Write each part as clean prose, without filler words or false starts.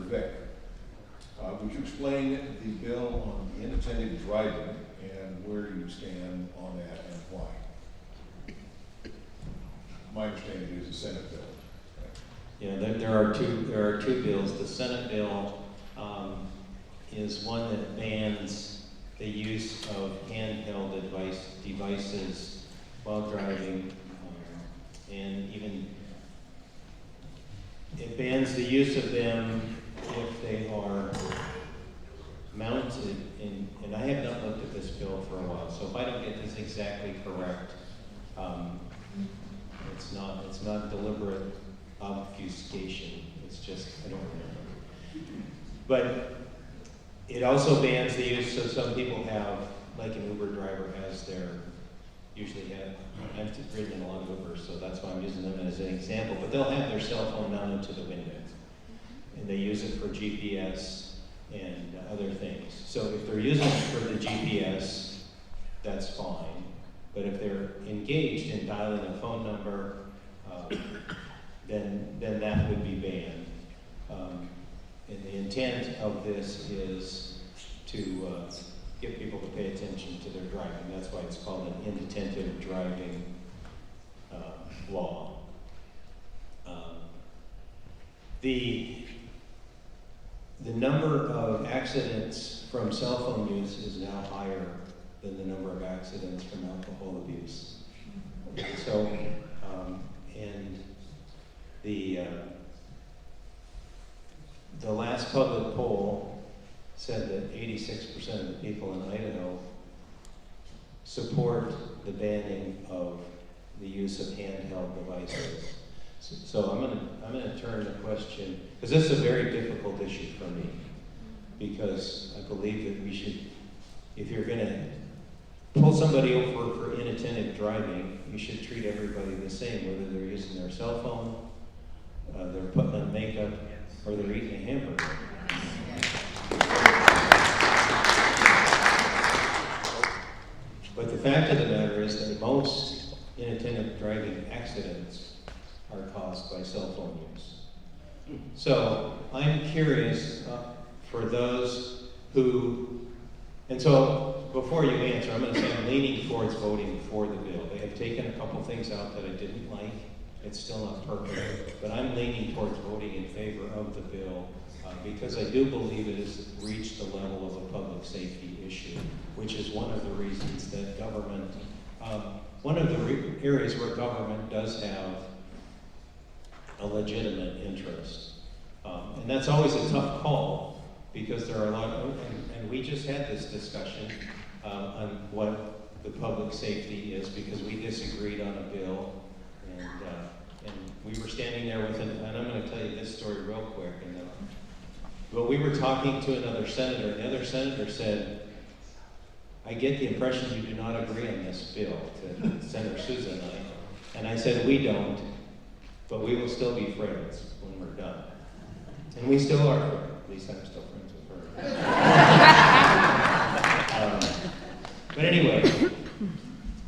Vick. Would you explain the bill on the inattentive driving and where you stand on that and why? My understanding is a Senate bill. Yeah, there are two bills. The Senate bill is one that bans the use of handheld devices while driving, and even it bans the use of them if they are mounted in, and I have not looked at this bill for a while, so if I don't get this exactly correct, it's not deliberate obfuscation, it's just, I don't remember. But it also bans the use, so some people have, like an Uber driver has their, usually have, I've ridden in a lot of Ubers, so that's why I'm using them as an example, but they'll have their cell phone mounted to the window, and they use it for GPS and other things. So if they're using it for the GPS, that's fine, but if they're engaged in dialing a phone number, then that would be banned. And the intent of this is to get people to pay attention to their driving. That's why it's called an inattentive driving law. The number of accidents from cell phone use is now higher than the number of accidents from alcohol abuse. So, and the last public poll said that 86% of the people in Idaho support the banning of the use of handheld devices. So I'm gonna turn the question, because this is a very difficult issue for me, because I believe that we should, if you're gonna pull somebody over for inattentive driving, you should treat everybody the same, whether they're using their cell phone, they're putting on makeup, or they're eating a hamburger. But the fact of the matter is that most inattentive driving accidents are caused by cell phone use. So I'm curious for those who, and so before you answer, I'm going to say I'm leaning towards voting for the bill. They have taken a couple things out that I didn't like. It's still not perfect, but I'm leaning towards voting in favor of the bill because I do believe it has reached the level of a public safety issue, which is one of the reasons that government, one of the areas where government does have a legitimate interest. And that's always a tough call because there are a lot of, and we just had this discussion on what the public safety is because we disagreed on a bill and we were standing there with it, and I'm going to tell you this story real quick. But we were talking to another senator, and the other senator said, I get the impression you do not agree on this bill, to Senator Souza and I. And I said, we don't, but we will still be friends when we're done. And we still are friends. At least I'm still friends with her. But anyway,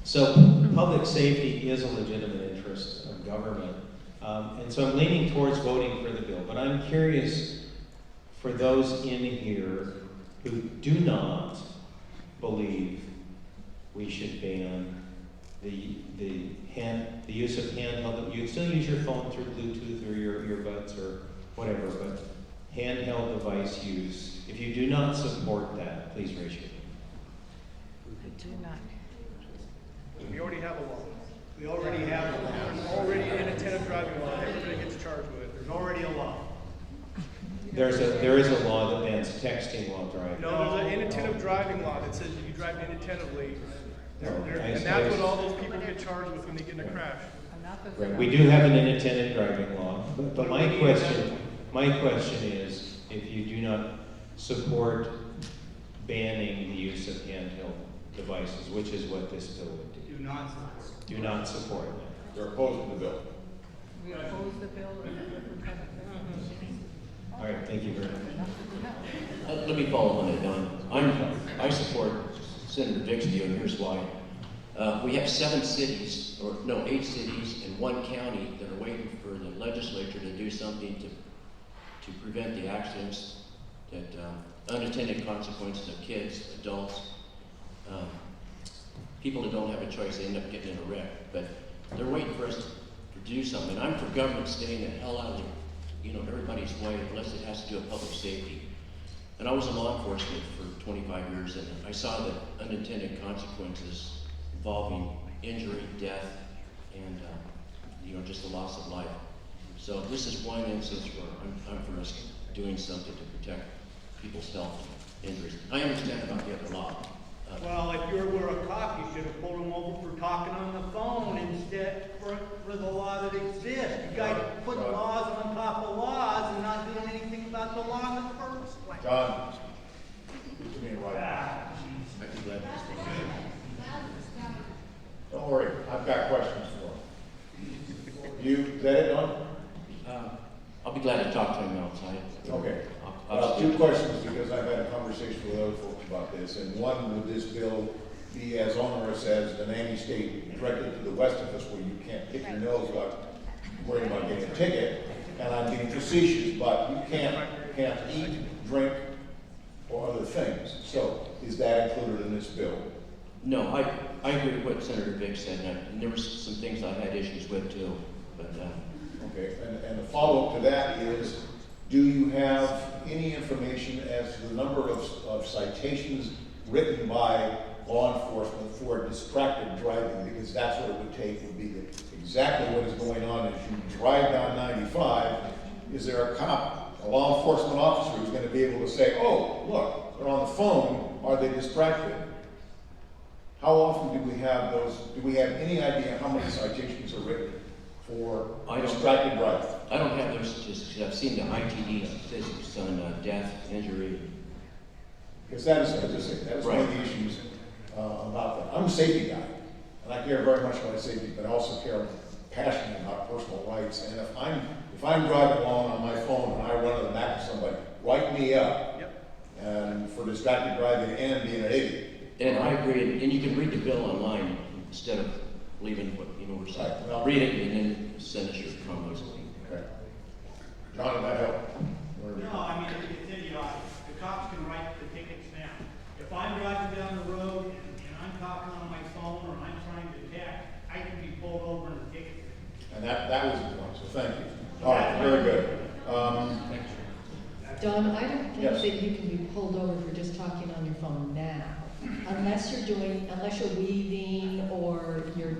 so public safety is a legitimate interest of government. And so I'm leaning towards voting for the bill. But I'm curious for those in here who do not believe we should ban the use of handheld. You can still use your phone through Bluetooth or your earbuds or whatever, but handheld device use. If you do not support that, please raise your hand. I do not. We already have a law. We already have a law. There's already an inattentive driving law. Everybody gets charged with it. There's already a law. There is a law that bans texting while driving. No, there's an inattentive driving law that says if you drive inattentively, and that's what all those people get charged with when they get in a crash. Right. We do have an inattentive driving law, but my question is, if you do not support banning the use of handheld devices, which is what this bill would do. Do not support. Do not support that. They're opposing the bill. We oppose the bill. All right, thank you very much. Let me follow on that, Don. I support Senator Vick's view, and here's why. We have 8 cities and 1 county that are waiting for the legislature to do something to to prevent the accidents, that unintended consequences of kids, adults, people that don't have a choice, they end up getting in a wreck. But they're waiting for us to do something. I'm for government staying the hell out of everybody's way unless it has to do with public safety. And I was in law enforcement for 25 years, and I saw the unintended consequences involving injury, death, and just the loss of life. So this is one instance where I'm for us doing something to protect people's health and injuries. I understand about the other law. Well, if you were a cop, you should have pulled him over for talking on the phone instead for the law that exists. You guys put laws on top of laws and not doing anything about the law in the first place. John, give me a right. I'd be glad to Don't worry, I've got questions for him. Is that it, Don? I'll be glad to talk to him outside. Okay. I'll Two questions, because I've had a conversation with other folks about this, and one, would this bill be as onerous as the nanny state directly to the west of us, where you can't pick your nose without worrying about getting a ticket? And I'm being facetious, but you can't eat, drink, or other things. So is that included in this bill? No, I agree with what Senator Vick said, and there were some things I've had issues with too, but Okay, and the follow-up to that is, do you have any information as to the number of citations written by law enforcement for distracted driving? Because that's what it would take, would be exactly what is going on as you drive down 95. Is there a cop, a law enforcement officer who's going to be able to say, oh, look, they're on the phone, are they distracted? How often do we have those, do we have any idea how many citations are written for distracted driving? I don't have those statistics. I've seen the ITD statistics on death, injury. Because that is, as I say, that is one of the issues about that. I'm a safety guy, and I care very much about safety, but I also care passionately about personal rights. And if I'm driving along on my phone and I run to the back of somebody, write me up. Yep. And for distracted driving and being an idiot. And I agree, and you can read the bill online instead of leaving what we're saying. Right, well- Read it and then send us your comments. Okay. John, did that help? No, I mean, the cops can write the tickets now. If I'm driving down the road and I'm talking on my phone or I'm trying to text, I can be pulled over and ticketed. And that was the point, so thank you. All right, very good. Don, I don't think Yes. that you can be pulled over for just talking on your phone now, unless you're weaving or you're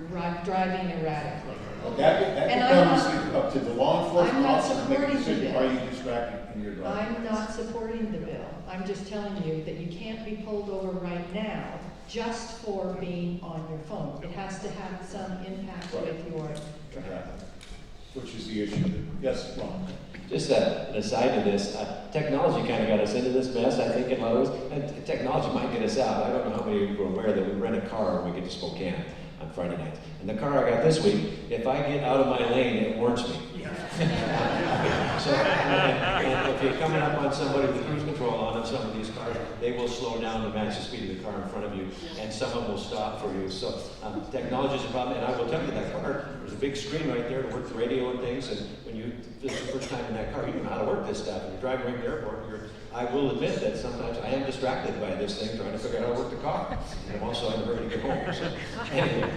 driving erratically. That And I'm becomes up to the law enforcement I'm not officer to make a supporting the decision, bill. are you distracted in your driving? I'm not supporting the bill. I'm just telling you that you can't be pulled over right now just for being on your phone. It has to have some impact Right. with your Okay. Which is the issue. Yes, Ron? Just an aside to this, technology kind of got us into this mess, I think, in a lot of ways. And technology might get us out. I don't know how many of you are aware that we rent a car when we get to Spokane on Friday nights. And the car I got this week, if I get out of my lane, it warns me. So, and if you're coming up on somebody with cruise control on in some of these cars, they will slow down to match the speed of the car in front of you, and some of them will stop for you. So technology is a problem, and I will tell you that car, there's a big screen right there to work the radio and things, and when this is the first time in that car, you don't know how to work this stuff, and you're driving around the airport, I will admit that sometimes I am distracted by this thing, trying to figure out how to work the car. And I'm also in a hurry to get home. So, anyway.